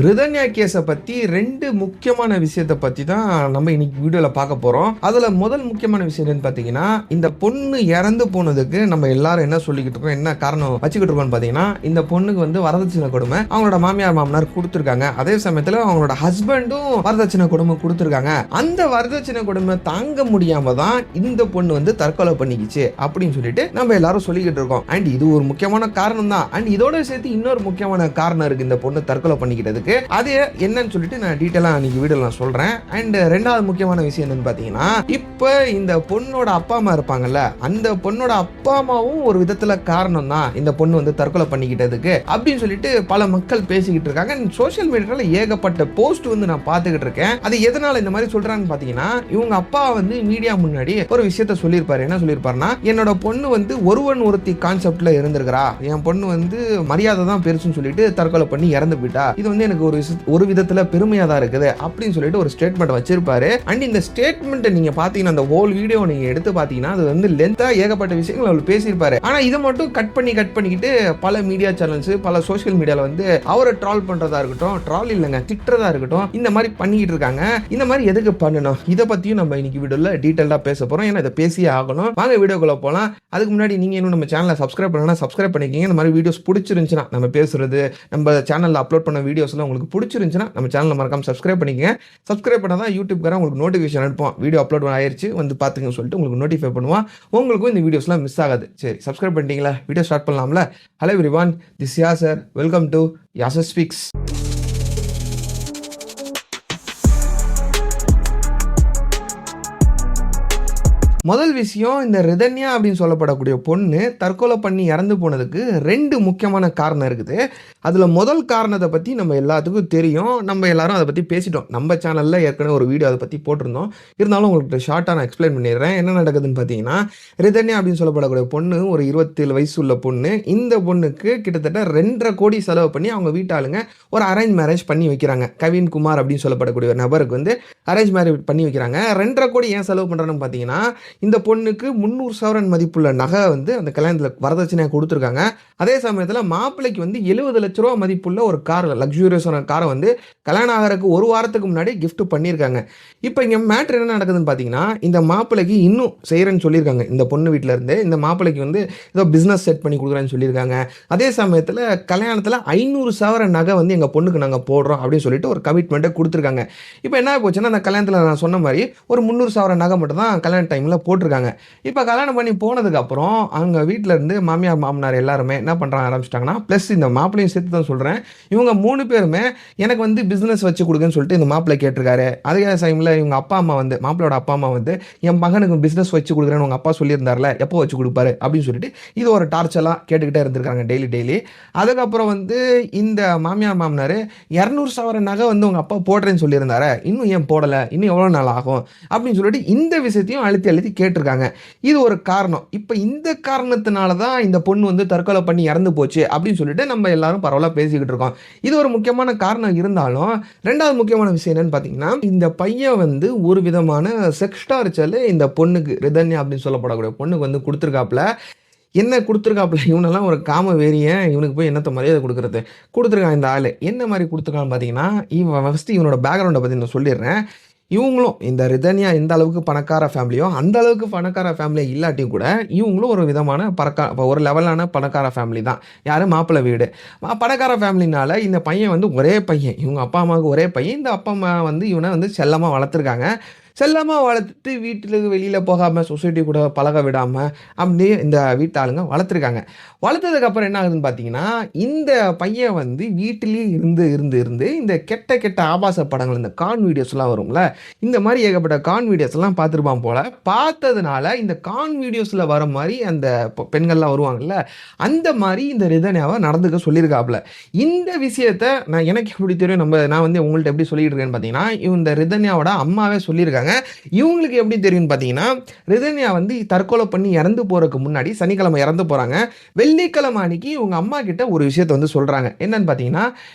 ரிதன்யா கேஸை பற்றி 2 முக்கியமான விஷயத்தை பற்றி தான் நம்ம இன்னைக்கு வீடியோவில் பார்க்க போகிறோம். அதில் முதல் முக்கியமான விஷயம் என்னன்னு பார்த்தீங்கன்னா, இந்த பொண்ணு இறந்து போனதுக்கு நம்ம எல்லாரும் என்ன சொல்லிக்கிட்டு இருக்கோம், என்ன காரணம் வச்சுக்கிட்டு இருக்கோம்னு பார்த்தீங்கன்னா, இந்த பொண்ணுக்கு வந்து வரதட்சணை கொடுமை அவங்களோட மாமியார் மாமனார் கொடுத்துருக்காங்க. அதே சமயத்தில் அவங்களோட ஹஸ்பண்டும் வரதட்சணை கொடுமை கொடுத்துருக்காங்க. அந்த வரதட்சணை கொடுமை தாங்க முடியாம தான் இந்த பொண்ணு வந்து தற்கொலை பண்ணிக்கிச்சு அப்படின்னு சொல்லிட்டு நம்ம எல்லாரும் சொல்லிக்கிட்டு இருக்கோம். அண்ட் இது ஒரு முக்கியமான காரணம் தான். அண்ட் இதோட சேர்த்து இன்னொரு முக்கியமான காரணம் இருக்கு இந்த பொண்ணு தற்கொலை பண்ணிக்கிட்டது. அது என்னன்னு சொல்லிட்டு நான் டீட்டெயிலா இன்னைக்கு வீடியோல நான் சொல்றேன். அண்ட் ரெண்டாவது முக்கியமான விஷயம் என்னன்னு பாத்தீங்கன்னா, இப்ப இந்த பொண்ணோட அப்பா அம்மா இருப்பாங்கல்ல, அந்த பொண்ணோட அப்பா அம்மாவும் ஒரு விதத்துல காரணம் தான் இந்த பொண்ணு வந்து தற்கொலை பண்ணிக்கிட்டதுக்கு அப்படின்னு சொல்லிட்டு பல மக்கள் பேசிக்கிட்டு இருக்காங்க. சோசியல் மீடியால ஏகப்பட்ட போஸ்ட் வந்து நான் பார்த்துக்கிட்டு இருக்கேன். அது எதனால இந்த மாதிரி சொல்றாங்கன்னு பாத்தீங்கன்னா, இவங்க அப்பா வந்து மீடியா முன்னாடி ஒரு விஷயத்த சொல்லியிருப்பாரு. என்ன சொல்லியிருப்பாருன்னா, என்னோட பொண்ணு வந்து ஒருவன் ஒருத்தி கான்செப்ட்ல இருந்திருக்கிறா, என் பொண்ணு வந்து மரியாதை தான் பெருசுன்னு சொல்லிட்டு தற்கொலை பண்ணி இறந்து போயிட்டா, இது வந்து எனக்கு ஒரு விதத்துல பெருமையா தான் இருக்குது அப்படின்னு சொல்லிட்டு ஒரு ஸ்டேட்மெண்ட் வச்சிருப்பாரு. அண்ட் இந்த ஸ்டேட்மெண்ட் நீங்க பாத்தீங்கன்னா, அந்த ஹோல் வீடியோ நீங்க எடுத்து பாத்தீங்கன்னா, அது வந்து லென்த்தா ஏகப்பட்ட விஷயங்கள் அவர் பேசியிருப்பாரு. ஆனா இதை மட்டும் கட் பண்ணிக்கிட்டு பல மீடியா சேனல்ஸ், பல சோசியல் மீடியால வந்து அவரை ட்ரால் பண்றதா இருக்கட்டும், ட்ரால் இல்லைங்க திட்டுறதா இருக்கட்டும், இந்த மாதிரி பண்ணிக்கிட்டு இருக்காங்க. இந்த மாதிரி எதுக்கு பண்ணணும், இதை பத்தியும் நம்ம இன்னைக்கு வீடியோல டீடைலா பேச போறோம். ஏன்னா இதை பேசியே ஆகணும். வாங்க வீடியோக்குள்ள போலாம். அதுக்கு முன்னாடி நீங்க இன்னும் நம்ம சேனலை சப்ஸ்கிரைப் பண்ணா சப்ஸ்கிரைப் பண்ணிக்கங்க. இந்த மாதிரி வீடியோஸ் பிடிச்சிருந்துச்சுன்னா, நம்ம பேசுறது, நம்ம சேனல்ல அப்லோட் பண்ண வீடியோஸ்லாம் உங்களுக்கு பிடிச்சிருந்துச்சுன்னா நம்ம சேனலை மறக்காம சப்ஸ்கிரைப் பண்ணிக்கங்க. சப்ஸ்கிரைப் பண்ணால் தான் யூடியூப்காரன் உங்களுக்கு நோட்டிஃபிகேஷன் அனுப்புவோம். வீடியோ அப்லோட் ஆயிடுச்சு வந்து பார்த்துங்கன்னு சொல்லிட்டு உங்களுக்கு நோட்டிஃபை பண்ணுவான். உங்களுக்கும் இந்த வீடியோஸ்லாம் மிஸ் ஆகாது. சரி, சப்ஸ்கிரைப் பண்ணிட்டீங்களா? வீடியோ ஸ்டார்ட் பண்ணலாம்ல. Hello everyone, this Yasar. Welcome to Yasar speaks. முதல் விஷயம், இந்த ரிதன்யா அப்படின்னு சொல்லப்படக்கூடிய பொண்ணு தற்கொலை பண்ணி இறந்து போனதுக்கு 2 முக்கியமான காரணம் இருக்குது. அதில் முதல் காரணத்தை பற்றி நம்ம எல்லாத்துக்கும் தெரியும். நம்ம எல்லாரும் அதை பற்றி பேசிட்டோம். நம்ம சேனலில் ஏற்கனவே ஒரு வீடியோ அதை பற்றி போட்டிருந்தோம். இருந்தாலும் உங்களுக்கு ஷார்ட்டாக நான் எக்ஸ்பிளைன் பண்ணிடுறேன். என்ன நடக்குதுன்னு பார்த்தீங்கன்னா, ரிதன்யா அப்படின்னு சொல்லப்படக்கூடிய பொண்ணு ஒரு 27 வயசு உள்ள பொண்ணு. இந்த பொண்ணுக்கு கிட்டத்தட்ட 2.5 கோடி செலவு பண்ணி அவங்க வீட்டாளுங்க ஒரு அரேஞ்ச் மேரேஜ் பண்ணி வைக்கிறாங்க. கவின் குமார் அப்படின்னு சொல்லப்படக்கூடிய ஒரு நபருக்கு வந்து அரேஞ்ச் மேரேஜ் பண்ணி வைக்கிறாங்க. 2.5 கோடி ஏன் செலவு பண்ணுறான்னு பார்த்தீங்கன்னா, இந்த பொண்ணுக்கு 300 சவரன் மதிப்புள்ள நகை வந்து அந்த கல்யாணத்தில் வரதட்சணையாக கொடுத்துருக்காங்க. அதே சமயத்தில் மாப்பிள்ளைக்கு வந்து 70 லட்ச ரூபா மதிப்புள்ள ஒரு கார், லக்ஸூரியஸான காரை வந்து கல்யாணம் ஆகிறதுக்கு 1 வாரத்துக்கு முன்னாடி கிஃப்ட் பண்ணியிருக்காங்க. இப்போ இங்கே மேட்ரு என்ன நடக்குதுன்னு பார்த்தீங்கன்னா, இந்த மாப்பிள்ளைக்கு இன்னும் செய்கிறேன்னு சொல்லியிருக்காங்க. இந்த பொண்ணு வீட்டில் இருந்து இந்த மாப்பிள்ளைக்கு வந்து ஏதோ பிஸ்னஸ் செட் பண்ணி கொடுக்குறேன்னு சொல்லியிருக்காங்க. அதே சமயத்தில் கல்யாணத்தில் 500 சவரன் நகை வந்து எங்கள் பொண்ணுக்கு நாங்கள் போடுறோம் அப்படின்னு சொல்லிட்டு ஒரு கமிட்மெண்ட்டை கொடுத்துருக்காங்க. இப்போ என்ன போச்சுன்னா, அந்த கல்யாணத்தில் நான் சொன்ன மாதிரி ஒரு 300 சவரன் நகை மட்டும் தான் கல்யாண டைமில் போட்டிருக்காங்க. இப்போ கல்யாணம் பண்ணி போனதுக்கப்புறம் அவங்க வீட்டில் இருந்து மாமியார் மாமனார் எல்லாருமே என்ன பண்ணுறாங்க ஆரம்பிச்சிட்டாங்கன்னா, ப்ளஸ் இந்த மாப்பிள்ளையும் சேர்த்து தான் சொல்கிறேன், இவங்க 3 பேருமே எனக்கு வந்து பிஸ்னஸ் வச்சு கொடுக்குன்னு சொல்லிட்டு இந்த மாப்பிள்ளை கேட்டிருக்காரு. அதே டைமில் இவங்க அப்பா அம்மா வந்து, மாப்பிள்ளையோட அப்பா அம்மா வந்து, என் மகனுக்கு பிஸ்னஸ் வச்சு கொடுக்குறேன்னு உங்கள் அப்பா சொல்லியிருந்தார்ல, எப்போ வச்சு கொடுப்பாரு அப்படின்னு சொல்லிட்டு இது ஒரு டார்ச்சலாக கேட்டுக்கிட்டே இருந்திருக்காங்க டெய்லி. அதுக்கப்புறம் வந்து இந்த மாமியார் மாமனார் 200 சவரன் நகை வந்து உங்கள் அப்பா போடுறேன்னு சொல்லியிருந்தாரு, இன்னும் ஏன் போடலை, இன்னும் எவ்வளோ நாள் ஆகும் அப்படின்னு சொல்லிட்டு இந்த விஷயத்தையும் அழுத்தி கேட்டிருக்காங்க. இது ஒரு காரணம். இப்போ இந்த காரணத்தினால தான் இந்த பொண்ணு வந்து தற்கொலை பண்ணி இறந்து போச்சு அப்படின்னு சொல்லிட்டு நம்ம எல்லாரும் பரவலாக பேசிக்கிட்டு இருக்கோம். இது ஒரு முக்கியமான காரணம் இருந்தாலும், 2வது முக்கியமான விஷயம் என்னன்னு பார்த்தீங்கன்னா, இந்த பையன் வந்து ஒரு விதமான செக்ஸ் டார்ச்சர் இந்த பொண்ணுக்கு, ரிதன்யா அப்படின்னு சொல்லப்படக்கூடிய பொண்ணுக்கு வந்து கொடுத்துருக்காப்புல. என்ன கொடுத்துருக்காப்புல, இவனெல்லாம் ஒரு காம வேரியன், இவனுக்கு போய் என்னத்த மரியாதை கொடுத்துருக்கான் இந்த ஆள். என்ன மாதிரி கொடுத்துருக்கான்னு பார்த்தீங்கன்னா, இவன் ஃபஸ்ட்டு இவனோட பேக்ரவுண்டை பற்றி நான் சொல்லிடுறேன். இவங்களும் இந்த ரிதன்யா எந்த அளவுக்கு பணக்கார ஃபேமிலியோ அந்த அளவுக்கு பணக்கார ஃபேமிலியை இல்லாட்டியும் கூட இவங்களும் ஒரு விதமான ஒரு லெவலான பணக்கார ஃபேமிலி தான். யார்? மாப்பிள்ளை வீடு. பணக்கார ஃபேமிலினால இந்த பையன் வந்து ஒரே பையன், இவங்க அப்பா அம்மாவுக்கு ஒரே பையன். இந்த அப்பா அம்மா வந்து இவனை வந்து செல்லமாக வளர்த்துருக்காங்க. செல்லமாக வளர்த்துட்டு வீட்டுக்கு வெளியில் போகாமல், சொசைட்டி கூட பழக விடாமல் அப்படியே இந்த வீட்டாளுங்க வளர்த்துருக்காங்க. வளர்த்ததுக்கப்புறம் என்ன ஆகுதுன்னு பார்த்தீங்கன்னா, இந்த பையன் வந்து வீட்டிலேயே இருந்து இந்த கெட்ட ஆபாச படங்கள், இந்த கான் வீடியோஸ்லாம் வரும்ல, இந்த மாதிரி ஏகப்பட்ட கான் வீடியோஸ்லாம் பார்த்துருப்பான் போல். பார்த்ததுனால இந்த கான் வீடியோஸில் வர மாதிரி அந்த பெண்கள்லாம் வருவாங்கல்ல, அந்த மாதிரி இந்த ரிதன்யாவை நடந்துக்க சொல்லியிருக்காப்புல. இந்த விஷயத்த எனக்கு எப்படி தெரியும், நான் வந்து உங்கள்கிட்ட எப்படி சொல்லிட்டு இருக்கேன்னு பார்த்தீங்கன்னா, இந்த ரிதன்யாவோட அம்மாவே சொல்லியிருக்காங்க. இவங்களுக்கு எப்படி தெரியும் பார்த்தீங்கன்னா, ரிதன்யா வந்து தற்கொலை பண்ணி இறந்து போறதுக்கு முன்னாடி சனிக்கிழமை இறந்து போறாங்க. வெள்ளிக்கிழமை அன்னைக்கு இவங்க அம்மா கிட்ட ஒரு விஷயத்தை வந்து சொல்றாங்க. என்னன்னு பார்த்தீங்கன்னா,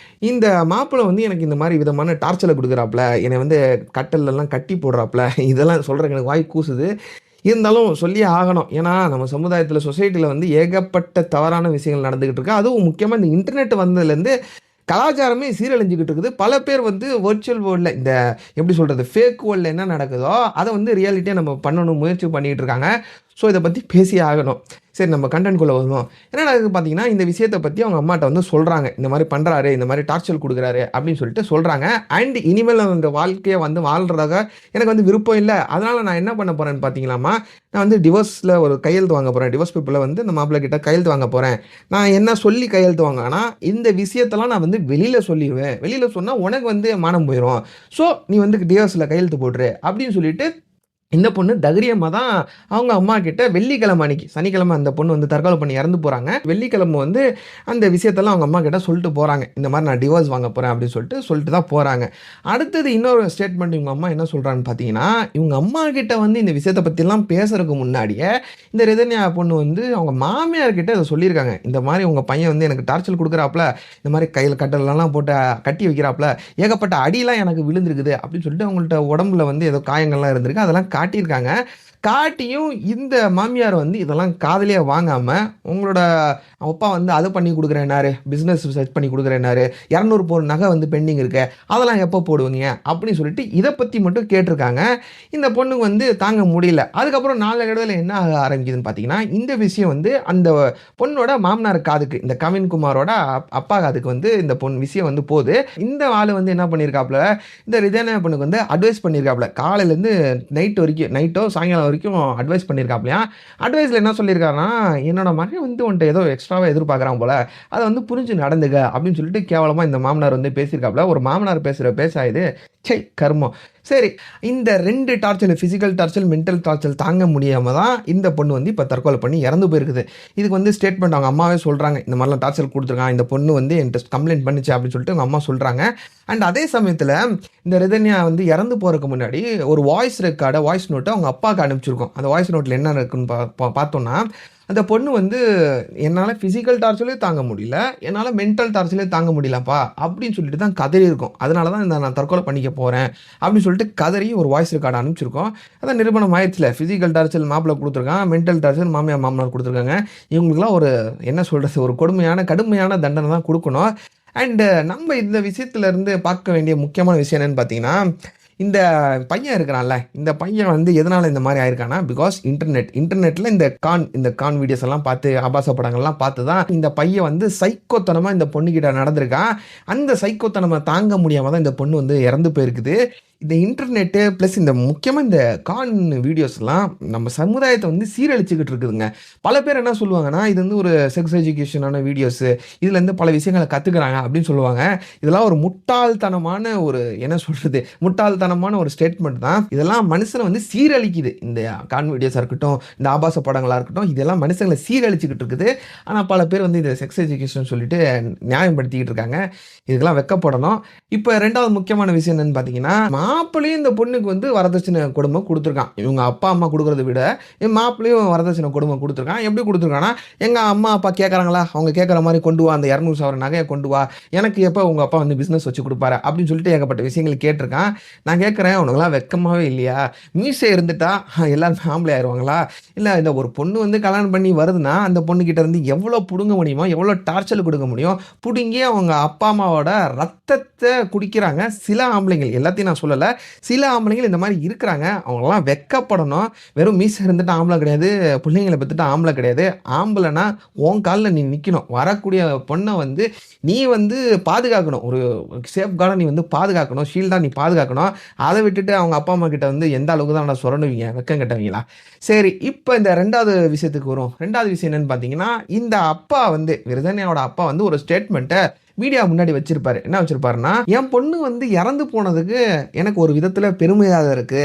இந்த மாப்பிள்ளை வந்து எனக்கு இந்த மாதிரி விதமான டார்ச்சரை கொடுக்குறாப்புல, என்னை வந்து கட்டல்லாம் கட்டி போடுறாப்புல, இதெல்லாம் சொல்றதுக்கு எனக்கு வாய் கூசுது. இருந்தாலும் சொல்லியே ஆகணும். ஏன்னா நம்ம சமுதாயத்தில், சொசைட்டியில் வந்து ஏகப்பட்ட தவறான விஷயங்கள் நடந்துகிட்டு இருக்கு. அதுவும் முக்கியமாக இந்த இன்டர்நெட் வந்ததுலேருந்து கலாச்சாரமே சீரழிஞ்சுக்கிட்டு இருக்குது. பல பேர் வந்து வெர்ச்சுவல் வேர்ல்ட்ல இந்த எப்படி சொல்றது, ஃபேக் வேர்ல்ட்ல என்ன நடக்குதோ அதை வந்து ரியாலிட்டியா நம்ம பண்ணணும் முயற்சி பண்ணிட்டு இருக்காங்க. ஸோ இதை பற்றி பேசியே ஆகணும். சரி, நம்ம கண்டென்ட்குள்ளே வருவோம். என்ன நடக்குது பார்த்தீங்கன்னா, இந்த விஷயத்தை பற்றி அவங்க அம்மாட்ட வந்து சொல்கிறாங்க. இந்த மாதிரி பண்ணுறாரு, இந்த மாதிரி டார்ச்சர் கொடுக்குறாரு அப்படின்னு சொல்லிட்டு சொல்கிறாங்க. அண்ட் இனிமேல் அந்த வாழ்க்கையை வந்து வாழ்கிறதாக எனக்கு வந்து விருப்பம் இல்லை. அதனால் நான் என்ன பண்ண போகிறேன்னு பார்த்தீங்களாமா, நான் வந்து டிவோர்ஸில் ஒரு கையெழுத்து வாங்க போகிறேன். டிவோர்ஸ் பேப்பரில் வந்து இந்த மாப்பிள்ளை கிட்ட கையெழுத்து வாங்க போகிறேன். நான் என்ன சொல்லி கையெழுத்து வாங்கினா, இந்த விஷயத்தெல்லாம் நான் வந்து வெளியில் சொல்லிடுவேன். வெளியில் சொன்னால் உனக்கு வந்து மானம் போயிடும். ஸோ நீ வந்து டிவோர்ஸில் கையெழுத்து போட்டுரு அப்படின்னு சொல்லிட்டு இந்த பொண்ணு தைரியமாக தான் அவங்க அம்மா கிட்ட வெள்ளிக்கிழமை அன்னைக்கு, சனிக்கிழமை அந்த பொண்ணு வந்து தற்கொலை பண்ணி இறந்து போகிறாங்க. வெள்ளிக்கிழமை வந்து அந்த விஷயத்தெல்லாம் அவங்க அம்மா கிட்ட சொல்லிட்டு போகிறாங்க. இந்த மாதிரி நான் டிவோர்ஸ் வாங்க போகிறேன் அப்படின்னு சொல்லிட்டு தான் போகிறாங்க. அடுத்தது இன்னொரு ஸ்டேட்மெண்ட் இவங்க அம்மா என்ன சொல்கிறான்னு பார்த்தீங்கன்னா, இவங்க அம்மா கிட்ட வந்து இந்த விஷயத்தை பற்றிலாம் பேசுறதுக்கு முன்னாடியே இந்த ரிதன்யா பொண்ணு வந்து அவங்க மாமியார் கிட்ட இதை சொல்லியிருக்காங்க. இந்த மாதிரி உங்கள் பையன் வந்து எனக்கு டார்ச்சர் கொடுக்குறாப்புல, இந்த மாதிரி கையில் கட்டலெல்லாம் போட்டு கட்டி வைக்கிறாப்புல, ஏகப்பட்ட அடியெலாம் எனக்கு விழுந்திருக்குது அப்படின்னு சொல்லிட்டு அவங்கள்ட்ட உடம்புல வந்து ஏதோ காயங்கள்லாம் இருந்திருக்கு. அதெல்லாம் காட்டியிருக்காங்க. காட்டியும் இந்த மாமியார் வந்து இதெல்லாம் காதுலயே வாங்காம, உங்களோட அப்பா வந்து அதை பண்ணி கொடுக்குறேன்னாரு, பிஸ்னஸ் சர்ச் பண்ணி கொடுக்குறேன்னாரு, 200 பவுன் நகை வந்து பெண்டிங் இருக்கு, அதெல்லாம் எப்போ போடுவீங்க அப்படின்னு சொல்லிட்டு இதை பற்றி மட்டும் கேட்டிருக்காங்க. இந்த பொண்ணுக்கு வந்து தாங்க முடியல. அதுக்கப்புறம் நாளடைவில் என்ன ஆக ஆரம்பிக்குதுன்னு பார்த்தீங்கன்னா, இந்த விஷயம் வந்து அந்த பொண்ணோட மாமனார் காதுக்கு, இந்த கவின்குமாரோட அப்பா காதுக்கு வந்து இந்த பொண்ணு விஷயம் வந்து போகுது. இந்த ஆள் வந்து என்ன பண்ணியிருக்காப்புல, இந்த ரிதன்யா பொண்ணுக்கு வந்து அட்வைஸ் பண்ணியிருக்காப்புல. காலையிலேருந்து நைட் வரைக்கும், நைட்டோ சாயங்காலம் வரைக்கும் அட்வைஸ் பண்ணியிருக்காப்லையா. அட்வைஸில் என்ன சொல்லியிருக்காருன்னா, என்னோட மகன் வந்து உன்ட்ட ஏதோ எக்ஸ்ட்ராவாக எதிர்பார்க்குறான் போல, அதை வந்து புரிஞ்சு நடந்துக்க அப்படின்னு சொல்லிட்டு கேவலமாக இந்த மாமனார் வந்து பேசியிருக்காப்புல. ஒரு மாமனார் பேசுகிற பேசாயுது, சை கர்மம். சரி, இந்த 2 torture, physical torture, mental torture தாங்க முடியாமல் தான் இந்த பொண்ணு வந்து இப்போ தற்கொலை பண்ணி இறந்து போயிருக்குது. இதுக்கு வந்து ஸ்டேட்மெண்ட் அவங்க அம்மாவே சொல்கிறாங்க. இந்த மாதிரிலாம் டார்ச்சர் கொடுத்துருக்கான், இந்த பொண்ணு வந்து என்கிட்ட கம்ப்ளைண்ட் பண்ணிச்சு அப்படின்னு சொல்லிட்டு அவங்க அம்மா சொல்கிறாங்க. அண்ட் அதே சமயத்தில் இந்த ரிதன்யா வந்து இறந்து போகிறதுக்கு முன்னாடி ஒரு வாய்ஸ் ரெக்கார்டை, வாய்ஸ் நோட்டை அவங்க அப்பாவுக்கு அனுப்பிச்சிருக்கோம். அந்த வாய்ஸ் நோட்டில் என்ன இருக்குன்னு பார்த்தோன்னா, அந்த பொண்ணு வந்து என்னால் ஃபிசிக்கல் டார்ச்சர்லேயும் தாங்க முடியல, என்னால் மென்டல் டார்ச்சர்லேயும் தாங்க முடியலப்பா அப்படின்னு சொல்லிட்டு தான் கதறி இருக்கும். அதனால தான் நான் தற்கொலை பண்ணிக்க போகிறேன் அப்படின்னு சொல்லிட்டு கதறி ஒரு வாய்ஸ் ரெக்கார்டு அனுப்பிச்சிருக்கோம். அதான் நிரூபணம் ஆயிடுச்சுல, ஃபிசிக்கல் டார்ச்சர் மாப்பிள்ளை கொடுத்துருக்கான், மென்டல் டார்ச்சர் மாமனார் கொடுத்துருக்காங்க. இவங்களுக்குலாம் ஒரு என்ன சொல்கிறது, ஒரு கடுமையான தண்டனை தான் கொடுக்கணும். அண்டு நம்ம இந்த விஷயத்துலேருந்து பார்க்க வேண்டிய முக்கியமான விஷயம் என்னென்னு பார்த்தீங்கன்னா, இந்த பையன் இருக்கிறான்ல, இந்த பையன் வந்து எதனால் இந்த மாதிரி ஆயிருக்கானா, பிகாஸ் இன்டர்நெட்டில் இந்த கான் வீடியோஸ் எல்லாம் பார்த்து, ஆபாச படங்கள்லாம் பார்த்து தான் இந்த பையன் வந்து சைக்கோத்தனமாக இந்த பொண்ணுக்கிட்ட நடந்திருக்கான். அந்த சைக்கோத்தனமை தாங்க முடியாமல் தான் இந்த பொண்ணு வந்து இறந்து போயிருக்குது. இந்த இன்டர்நெட்டு ப்ளஸ் இந்த முக்கியமாக இந்த கான் வீடியோஸ்லாம் நம்ம சமுதாயத்தை வந்து சீரழிச்சுக்கிட்டு இருக்குதுங்க. பல பேர் என்ன சொல்லுவாங்கன்னா, இது வந்து ஒரு செக்ஸ் எஜுகேஷனான வீடியோஸு, இதுலேருந்து பல விஷயங்களை கற்றுக்குறாங்க அப்படின்னு சொல்லுவாங்க. இதெல்லாம் ஒரு முட்டாள்தனமான ஒரு ஸ்டேட்மெண்ட் தான். இதெல்லாம் மனுஷனை வந்து சீரழிக்குது. இந்த கான் வீடியோஸாக இருக்கட்டும், இந்த ஆபாச படங்களாக இருக்கட்டும், இதெல்லாம் மனுஷங்களை சீரழிச்சுக்கிட்டு இருக்குது. ஆனால் பல பேர் வந்து இந்த செக்ஸ் எஜுகேஷன் சொல்லிட்டு நியாயப்படுத்திக்கிட்டு இருக்காங்க. இதுக்கெல்லாம் வெக்கப்படணும். இப்போ 2வது முக்கியமான விஷயம் என்னன்னு பார்த்தீங்கன்னா, மாப்பிள்ளையும் இந்த பொண்ணுக்கு வந்து வரதட்சணை கொடுமை கொடுத்துருக்கான். இவங்க அப்பா அம்மா கொடுக்குறத விட என் மாப்பிள்ளையும் வரதட்சணை கொடுமை கொடுத்துருக்கான். எப்படி கொடுத்துருக்கான்னா, எங்கள் அம்மா அப்பா கேட்குறாங்களா, அவங்க கேட்குற மாதிரி கொண்டு வா, அந்த 200 சவரன் நகையை கொண்டு வா, எனக்கு எப்போ உங்கள் அப்பா வந்து பிஸ்னஸ் வச்சு கொடுப்பாரு அப்படின்னு சொல்லிட்டு ஏகப்பட்ட விஷயங்கள் கேட்டிருக்கான். நான் கேட்குறேன், உனக்குலாம் வெக்கமாகவே இல்லையா? மீசை இருந்துட்டா எல்லாரும் ஃபேமிலி ஆயிடுவாங்களா? இல்லை, இந்த ஒரு பொண்ணு வந்து கல்யாணம் பண்ணி வருதுன்னா அந்த பொண்ணுக்கிட்ட இருந்து எவ்வளோ பிடுங்க முடியுமோ, எவ்வளோ டார்ச்சர் கொடுக்க முடியும், பிடுங்கி அவங்க அப்பா அம்மாவோட ரத்தத்தை குடிக்கிறாங்க சில ஆம்பளைங்கள். எல்லாத்தையும் நான் சொல்லலை, சில ஆம்பளைங்கள் இந்த மாதிரி இருக்கிறாங்க. அவங்களாம் வெக்கப்படணும். வெறும் மீசை இருந்துட்டு ஆம்பளை கிடையாது, பிள்ளைங்களை பெற்றுட்டு ஆம்பளை கிடையாது. ஆம்பளைனா உன் காலில் நீ நிற்கணும். வரக்கூடிய பொண்ணை வந்து நீ வந்து பாதுகாக்கணும். ஒரு சேஃப் கார்டை நீ வந்து பாதுகாக்கணும், ஷீல்டாக நீ பாதுகாக்கணும். அதை விட்டுட்டு அவங்க அப்பா அம்மா கிட்ட வந்து எந்த அளவுக்கு தான் நான் சுரண்டுவீங்க, வெக்கம் கட்டவீங்களா? சரி, இப்போ இந்த 2வது விஷயத்துக்கு வரும். 2வது விஷயம் என்னன்னு பார்த்தீங்கன்னா, இந்த அப்பா வந்து ரிதன்யாவோட அப்பா வந்து ஒரு ஸ்டேட்மெண்ட்டை மீடியா முன்னாடி வச்சிருப்பாரு. என்ன வச்சிருப்பாருன்னா, என் பொண்ணு வந்து இறந்து போனதுக்கு எனக்கு ஒரு விதத்தில் பெருமையாக இருக்கு.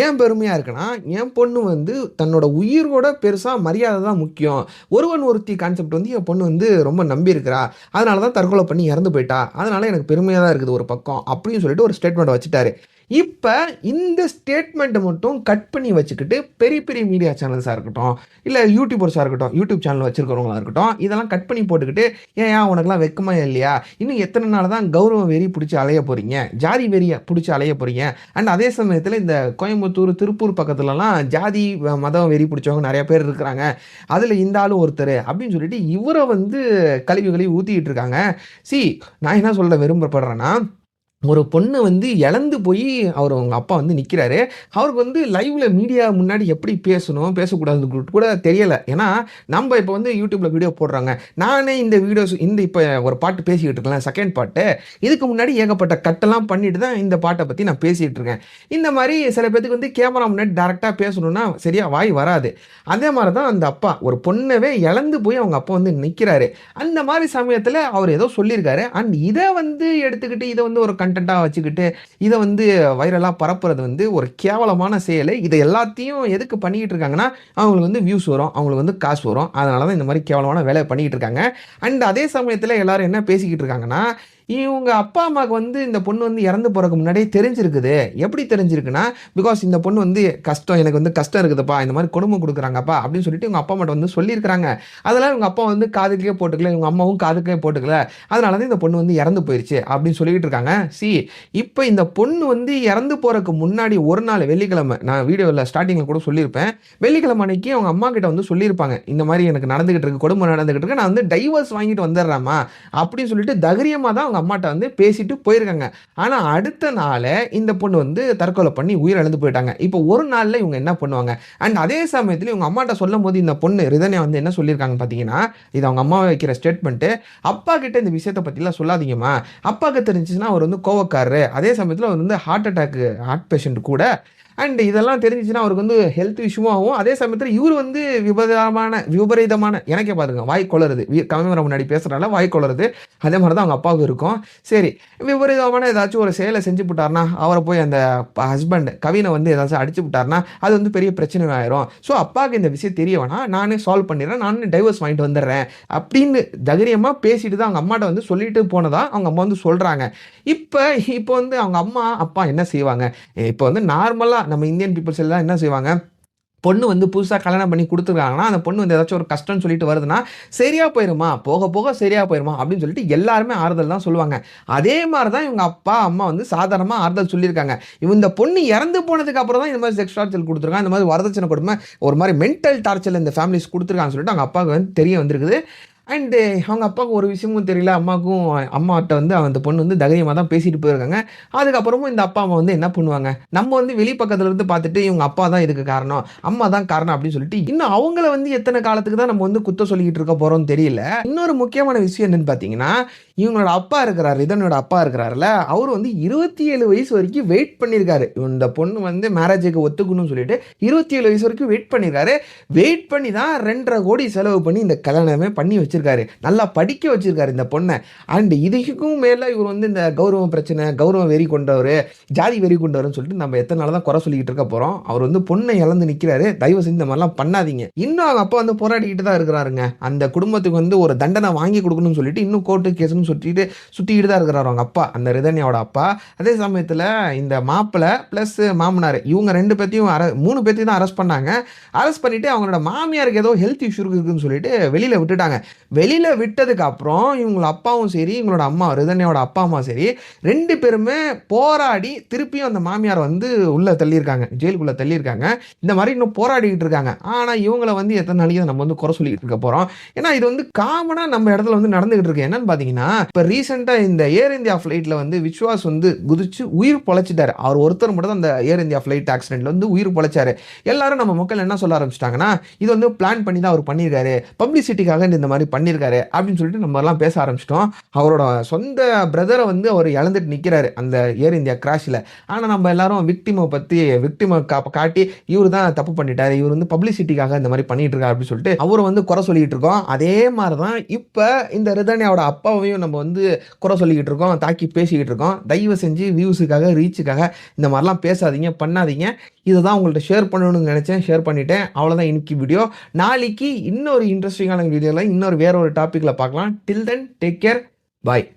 ஏன் பெருமையாக இருக்குன்னா, என் பொண்ணு வந்து தன்னோட உயிரோட பெருசாக மரியாதை தான் முக்கியம். ஒருவன் ஒருத்தி கான்செப்ட் வந்து என் பொண்ணு வந்து ரொம்ப நம்பி இருக்கிறா, அதனால தான் தற்கொலை பண்ணி இறந்து போயிட்டா, அதனால எனக்கு பெருமையாக தான் இருக்குது ஒரு பக்கம் அப்படின்னு சொல்லிட்டு ஒரு ஸ்டேட்மெண்ட் வச்சுட்டாரு. இப்ப இந்த ஸ்டேட்மெண்ட்ட மட்டும் கட் பண்ணி வச்சுக்கிட்டு, பெரிய பெரிய மீடியா சேனல்ஸா இருக்கட்டும், இல்ல யூடியூபர்ஸா இருக்கட்டும், யூடியூப் சேனல் வச்சிருக்கிறவங்களா இருக்கட்டும், இதெல்லாம் கட் பண்ணி போட்டுக்கிட்டு, "ஏன்யா உனக்கெல்லாம் வெட்கமா இல்லையா? இன்னும் எத்தன நாள் தான் கௌரவ வெறி புடிச்சு அலைய போறீங்க? ஜாதி வெறிய புடிச்சு அலைய போறீங்க?" அண்ட் அதே சமயத்துல இந்த கோயம்புத்தூர், திருப்பூர் பக்கத்துலலாம் ஜாதி, மதம் வெறி புடிச்சவங்க நெறைய பேர் இருக்கிறாங்க. அதுல இந்த ஆளும் ஒருத்தரு அப்படின்னு சொல்லிட்டு இவர வந்து கழுவி கழுவி ஊத்திக்கிட்டு இருக்காங்க. சி நான் என்ன சொல்ல விரும்பப்படுறேன்னா, ஒரு பொண்ணு வந்து இழந்து போய் அவங்க அப்பா வந்து நிக்கிறாரு. அவருக்கு வந்து லைவ்ல மீடியா முன்னாடி எப்படி பேசணும், பேசக்கூடாதுன்னு கூட தெரியல. ஏன்னா, நம்ப இப்ப வந்து YouTubeல வீடியோ போடுறாங்க. நானே இந்த வீடியோஸ் இப்ப ஒரு பாட்டு பேசிக்கிட்டு இருக்கேன்ல, செகண்ட் பார்ட்டு. இதுக்கு முன்னாடி ஏகப்பட்ட கட்டெல்லாம் பண்ணிட்டு தான் இந்த பாட்ட பத்தி நான் பேசிட்டு இருக்கேன். இந்த மாரி சில பேத்துக்கு வந்து கேமரா முன்னாடி டைரக்ட்டா பேசணும்னா சரியா வாய் வராது. அதே மாரி தான் அந்த அப்பா, ஒரு பொண்ணவே இழந்து போய் அவங்க அப்பா வந்து நிக்கிறாரு. அந்த மாரி சமயத்துல அவர் ஏதோ சொல்லியிருக்காரு. அண்ட் இத வந்து எடுத்துக்கிட்டு இத வந்து ஒரு கன்டென்ட்டா வச்சுக்கிட்டு, இத வந்து வைரலா பரப்புறது வந்து ஒரு கேவலமான செயலு. இத எல்லாத்தையும் எதுக்கு பண்ணிக்கிட்டு இருக்காங்கன்னா, அவங்களுக்கு வந்து வியூஸ் வரும். அவங்களுக்கு வந்து காசு வரும். அதனால தான் இந்த மாரி கேவலமான வேலைய பண்ணிக்கிட்டு இருக்காங்க. அண்ட் அதே சமயத்துல எல்லாரும் என்ன பேசிக்கிட்டு இருக்காங்கன்னா, இவங்க அப்பா, அம்மாக்கு வந்து இந்த பொண்ணு வந்து இறந்து போறதுக்கு முன்னாடியே தெரிஞ்சிருக்குது. எப்படி தெரிஞ்சிருக்குன்னா, பிகாஸ் இந்த பொண்ணு வந்து கஷ்டம், எனக்கு வந்து கஷ்டம் இருக்குதுப்பா, இந்த மாரி கொடுமை குடுக்குறாங்கப்பா அப்படின்னு சொல்லிட்டு இவங்க அப்பா அம்மாட்ட வந்து சொல்லியிருக்கிறாங்க. அதெல்லாம் இவங்க அப்பா வந்து காதுக்கே போட்டுக்கல. இவங்க அம்மாவும் காதுக்கே போட்டுக்கல. அதனால தான் இந்த பொண்ணு வந்து இறந்து போயிருச்சு அப்படின்னு சொல்லிக்கிட்டு இருக்காங்க. இப்ப இந்த பொண்ணு வந்து இறந்து போறதுக்கு முன்னாடி ஒரு நாள் வெள்ளிக்கிழமை, நான் வீடியோல ஸ்டார்ட்டிங்ல கூட சொல்லியிருப்பேன். வெள்ளிக்கிழமை அன்னைக்கு அவங்க அம்மா கிட்ட வந்து சொல்லியிருப்பாங்க. இந்த மாரி எனக்கு நடந்துகிட்டு இருக்கு, கொடுமை நடந்துகிட்டு இருக்கு. நான் வந்து டைவர்ஸ் வாங்கிட்டு வந்துடுறேன்மா அப்படின்னு சொல்லிட்டு தைரியமா தான் அவங்க அம்மாட்ட வந்து பேசிட்டு போயிருக்காங்க. ஆனா அடுத்த நாளே இந்த பொண்ணு வந்து தற்கொலை பண்ணி உயிரிழந்து போயிட்டாங்க. இப்போ ஒரு நாள்ல இவங்க என்ன பண்ணுவாங்க? அண்ட் அதே சமயத்துல இவங்க அம்மாட்ட சொல்லும்போது இந்த பொண்ணு ரிதன்யா வந்து என்ன சொல்லியிருக்காங்க பார்த்தீங்கன்னா, இது அவங்க அம்மா வைக்கிற ஸ்டேட்மெண்ட். அப்பா கிட்ட இந்த விஷயத்த பத்திலாம் சொல்லாதீங்கம்மா. அப்பாக்கு தெரிஞ்சுச்சுன்னா அவர் வந்து கோவக்காரரு. அதே சமயத்துல அவர் வந்து ஹார்ட் பேஷண்ட் கூட. அண்ட் இதெல்லாம் தெரிஞ்சுச்சுன்னா அவருக்கு வந்து ஹெல்த் இஷ்யூவும் ஆகும். அதே சமயத்துல இவரு வந்து விபரீதமான எனக்கே பாருங்க வாய் கொளறுது. கேமரா முன்னாடி பேசுறனால வாய் கொளறுது. அதே மாரி தான் அவங்க அப்பாவுக்கும் இருக்கும். சரி, விபரீதமான ஏதாச்சும் ஒரு செயல செஞ்சு புட்டாருன்னா, அவர போய் அந்த ஹஸ்பண்ட் கவின வந்து ஏதாச்சும் அடிச்சு புட்டாருன்னா, அது வந்து பெரிய பிரச்சனை ஆயிரும். ஸோ அப்பாவுக்கு இந்த விஷயம் தெரிய வேணாம். நானே சால்வ் பண்ணிடுறேன். நானே டைவர்ஸ் வாங்கிட்டு வந்துடுறேன். அப்படின்னு தைரியமா பேசிட்டு தான் அவங்க அம்மாட்ட வந்து சொல்லிட்டு போனதா அவங்க அம்மா வந்து சொல்றாங்க. இப்ப இப்ப வந்து அவங்க அம்மா, அப்பா என்ன செய்வாங்க? இப்ப வந்து நார்மலா நம்ம இந்தியன் பீப்பிள்ஸ் எல்லாம் என்ன செய்வாங்க? பொண்ணு வந்து புதுசா கல்யாணம் பண்ணி குடுத்துருக்காங்கன்னா, அந்த பொண்ணு வந்து ஏதாச்சும் ஒரு கஷ்டம்னு சொல்லிட்டு வருதுன்னா, "சரியா போயிரும்மா, போக போக சரியா போயிரும்மா" அப்படின்னு சொல்லிட்டு எல்லாருமே ஆறுதல் தான் சொல்லுவாங்க. அதே மாரி தான் இவங்க அப்பா, அம்மா வந்து சாதாரணமா ஆறுதல் சொல்லியிருக்காங்க. இந்த பொண்ணு இறந்து போனதுக்கு அப்புறம் தான் இந்த மாரி செக்ஸ் டார்ச்சர் குடுத்துருக்காங்க. இந்த மாரி வரதட்சணை கொடுமை, ஒரு மாரி மென்டல் டார்ச்சர் இந்த ஃபேமிலிஸ் குடுத்துருக்காங்கன்னு சொல்லிட்டு அவங்க அப்பாவுக்கு வந்து தெரிய வந்திருக்குது. அண்ட் அவங்க அப்பாவுக்கு ஒரு விஷயமும் தெரியல. அம்மாவுக்கும் அம்மாட்ட வந்து அந்த பொண்ணு வந்து தைரியமா தான் பேசிட்டு போயிருக்காங்க. அதுக்கப்புறமும் இந்த அப்பா, அம்மா வந்து என்ன பண்ணுவாங்க? நம்ம வந்து வெளி பக்கத்துல இருந்து பார்த்துட்டு இவங்க அப்பா தான் இதுக்கு காரணம், அம்மா தான் காரணம் அப்படின்னு சொல்லிட்டு, இன்னும் அவங்கள வந்து எத்தன காலத்துக்கு தான் நம்ம வந்து குத்தம் சொல்லிக்கிட்டு இருக்க போறோம்னு தெரியல. இன்னொரு முக்கியமான விஷயம் என்னன்னு பார்த்தீங்கன்னா, இவங்களோட அப்பா இருக்கிறாரு, ரிதனோட அப்பா இருக்கிறாருல்ல, அவரு வந்து 27 வயசு வரைக்கும் வெயிட் பண்ணியிருக்காரு. இந்த பொண்ணு வந்து மேரேஜுக்கு ஒத்துக்கணும்னு சொல்லிட்டு 27 வயசு வரைக்கும் வெயிட் பண்ணியிருக்காரு. வெயிட் பண்ணி தான் 2,50 கோடி செலவு பண்ணி இந்த கல்யாணமே பண்ணி வச்சிருக்காரு. நல்லா படிக்க வச்சிருக்காரு இந்த பொண்ண. அண்ட் இதுக்கும் மேல இவர் வந்து இந்த கௌரவ பிரச்சனை, கௌரவ வெறி கொண்டவரு, ஜாதி வெறி கொண்டவருன்னு சொல்லிட்டு நம்ம எத்தன நாள் தான் குறை சொல்லிக்கிட்டு இருக்க போறோம். அவர் வந்து பொண்ணை இழந்து நிக்கிறாரு. தயவு செஞ்சு இந்த மாதிரிலாம் பண்ணாதீங்க. இன்னும் அவங்க அப்பா வந்து போராடிக்கிட்டு தான் இருக்கிறாருங்க. அந்த குடும்பத்துக்கு வந்து ஒரு தண்டனை வாங்கி கொடுக்கணும்னு சொல்லிட்டு இன்னும் கோர்ட்டு கேஸ்ன்னு சுத்திக்கிட்டு தான் இருக்கிறாரு அவங்க அப்பா, அந்த ரிதன்யாவோட அப்பா. அதே சமயத்துல இந்த மாப்பிள்ளை பிளஸ் மாமனார் இவங்க 2 பேத்தையும் 3 பேத்தையும் தான் அரெஸ்ட் பண்ணாங்க. அரெஸ்ட் பண்ணிட்டு அவங்களோட மாமியாருக்கு ஏதோ ஹெல்த் இஷ்யூ இருக்குன்னு சொல்லிட்டு வெளியில விட்டுட்டாங்க. வெளியில விட்டதுக்கு அப்புறம் இவங்களோட அப்பாவும் சரி, இவங்களோட அம்மா ரிதன்யாவோட அப்பா அம்மா சரி 2 பேருமே போராடி திருப்பியும் அந்த மாமியார் வந்து உள்ள தள்ளியிருக்காங்க, ஜெயிலுக்குள்ள தள்ளியிருக்காங்க. இந்த மாதிரி இன்னும் போராடிக்கிட்டு இருக்காங்க. ஆனா இவங்கள வந்து எத்தனை நாளைக்கு நம்ம வந்து குறை சொல்லிக்கிட்டு இருக்க போறோம்? ஏன்னா இது வந்து காமனா நம்ம இடத்துல வந்து நடந்துகிட்டு இருக்கு. என்னன்னு பாத்தீங்கன்னா, இப்ப ரீசெண்டா இந்த ஏர் இந்தியா ஃபிளைட்ல வந்து விஸ்வாஸ் வந்து குதிச்சு உயிர் பொழைச்சிட்டாரு. அவர் ஒருத்தர் மட்டும் தான் அந்த ஏர் இந்தியா ஃபிளைட் ஆக்சிடென்ட்ல வந்து உயிர் பொழைச்சாரு. எல்லாரும் நம்ம மக்கள் என்ன சொல்ல ஆரம்பிச்சிட்டாங்கன்னா, இது வந்து பிளான் பண்ணி தான் அவர் பண்ணியிருக்காரு, பப்ளிசிட்டிக்காக இந்த மாதிரி பண்ணியிருக்காரு அப்படின்னு சொல்லிட்டு நம்ம எல்லாம் பேச ஆரம்பிச்சிட்டோம். அவரோட சொந்த பிரதரை வந்து அவர் இழந்துட்டு நிக்கிறாரு அந்த ஏர் இந்தியா கிராஷ்ல. ஆனா நம்ம எல்லாரும் விக்டிமை காட்டி இவர் தான் தப்பு பண்ணிட்டாரு, இவர் வந்து பப்ளிசிட்டிக்காக இந்த மாதிரி பண்ணிட்டு இருக்காரு அப்படின்னு சொல்லிட்டு அவரை வந்து குறை சொல்லிட்டு இருக்கோம். அதே மாதிரி தான் இப்ப இந்த ரிதன்யாவோட அப்பாவையும் நம்ம வந்து குறை சொல்லிக்கிட்டு இருக்கோம், தாக்கி பேசிக்கிட்டு இருக்கோம். தயவு செஞ்சு வியூஸுக்காக, ரீச்சுக்காக இந்த மாதிரிலாம் பேசாதீங்க, பண்ணாதீங்க. இதை தான் உங்கள்கிட்ட ஷேர் பண்ணணும்னு நினைச்சேன், ஷேர் பண்ணிட்டேன். அவ்வளோதான் இன்னைக்கு வீடியோ. நாளைக்கு இன்னொரு இன்ட்ரெஸ்டிங்கான வீடியோவில் வேற ஒரு டாபிக்ல பார்க்கலாம். டில் தென் டேக் கேர், பாய்.